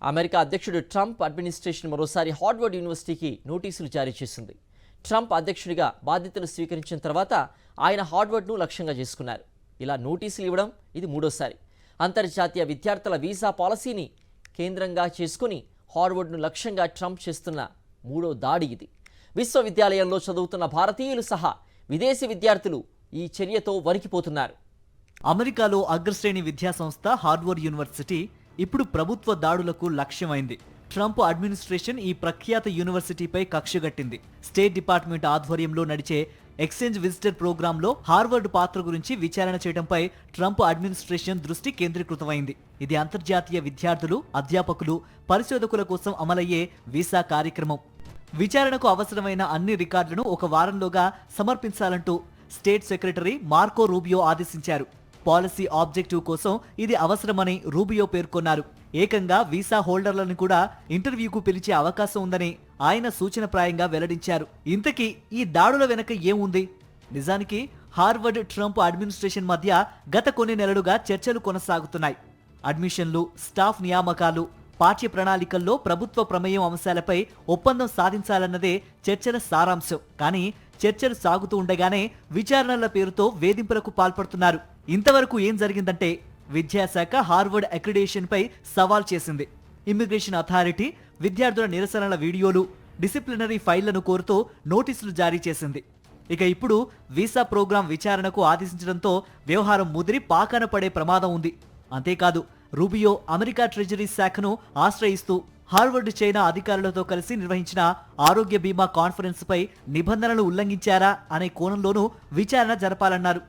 America అధ్యక్షుడు Trump administration మరోసారి Harvard యూనివర్సిటీకి నోటీసులు జారీ చేసింది. ట్రంప్ అధ్యక్షుడిగా బాధ్యతలు స్వీకరించిన తర్వాత ఆయన హార్వర్డ్ను లక్ష్యంగా చేసుకున్నారు. ఇలా నోటీసులు ఇవ్వడం ఇది మూడోసారి. అంతర్జాతీయ విద్యార్థుల వీసా పాలసీని కేంద్రంగా చేసుకుని హార్వర్డ్ను లక్ష్యంగా ట్రంప్ చేస్తున్న మూడో దాడి ఇది. విశ్వవిద్యాలయంలో చదువుతున్న భారతీయులు సహా విదేశీ విద్యార్థులు ఈ చర్యతో వణికిపోతున్నారు. అమెరికాలో అగ్రశ్రేణి విద్యా సంస్థ హార్వర్డ్ యూనివర్సిటీ ఇప్పుడు ప్రభుత్వ దాడులకు లక్ష్యమైంది. ట్రంప్ అడ్మినిస్ట్రేషన్ ఈ ప్రఖ్యాత యూనివర్సిటీపై కక్షగట్టింది. స్టేట్ డిపార్ట్మెంట్ ఆధ్వర్యంలో నడిచే ఎక్స్చేంజ్ విజిటర్ ప్రోగ్రాంలో హార్వర్డ్ పాత్ర గురించి విచారణ చేయడంపై ట్రంప్ అడ్మినిస్ట్రేషన్ దృష్టి కేంద్రీకృతమైంది. ఇది అంతర్జాతీయ విద్యార్థులు, అధ్యాపకులు, పరిశోధకుల కోసం అమలయ్యే వీసా కార్యక్రమం. విచారణకు అవసరమైన అన్ని రికార్డులను ఒక వారంలోగా సమర్పించాలంటూ స్టేట్ సెక్రటరీ మార్కో రూబియో ఆదేశించారు. పాలసీ ఆబ్జెక్టివ్ కోసం ఇది అవసరమని రూబియో పేర్కొన్నారు. ఏకంగా వీసా హోల్డర్లను కూడా ఇంటర్వ్యూకు పిలిచే అవకాశం ఉందని ఆయన సూచనప్రాయంగా వెల్లడించారు. ఇంతకీ ఈ దాడుల వెనక ఏముంది? నిజానికి హార్వర్డ్ ట్రంప్ అడ్మినిస్ట్రేషన్ మధ్య గత కొన్ని నెలలుగా చర్చలు కొనసాగుతున్నాయి. అడ్మిషన్లు, స్టాఫ్ నియామకాలు, పాఠ్య ప్రణాళికల్లో ప్రభుత్వ ప్రమేయం అంశాలపై ఒప్పందం సాధించాలన్నదే చర్చల సారాంశం. కానీ చర్చలు సాగుతూ ఉండగానే విచారణల పేరుతో వేధింపులకు పాల్పడుతున్నారు. ఇంతవరకు ఏం జరిగిందంటే, విద్యాశాఖ హార్వర్డ్ అక్రిడేషన్ పై సవాల్ చేసింది. ఇమ్మిగ్రేషన్ అథారిటీ విద్యార్థుల నిరసనల వీడియోలు, డిసిప్లినరీ ఫైళ్లను కోరుతూ నోటీసులు జారీ చేసింది. ఇక ఇప్పుడు వీసా ప్రోగ్రాం విచారణకు ఆదేశించడంతో వ్యవహారం ముదిరి పాకాన పడే ప్రమాదం ఉంది. అంతేకాదు, రూబియో అమెరికా ట్రెజరీ శాఖను ఆశ్రయిస్తూ హార్వర్డ్ చైనా అధికారులతో కలిసి నిర్వహించిన ఆరోగ్య బీమా కాన్ఫరెన్స్ పై నిబంధనలు ఉల్లంఘించారా అనే కోణంలోనూ విచారణ జరపాలన్నారు.